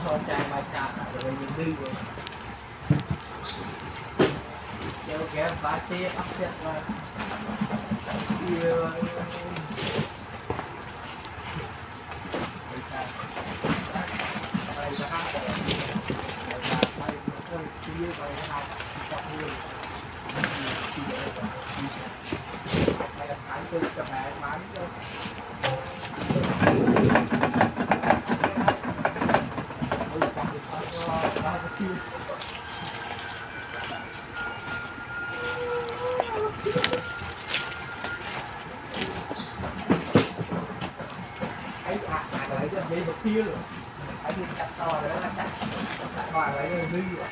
thôi trai mai cha rồi mình đi rồi kéo kéo phá chế ấp chết rồi yêu đây là hát rồi đây như vậy học tập luôn đây là thái tư cho mẹ bán cho ấy lại cho dây một kia rồi phải đi chặt to để nó chặt lại đi rồi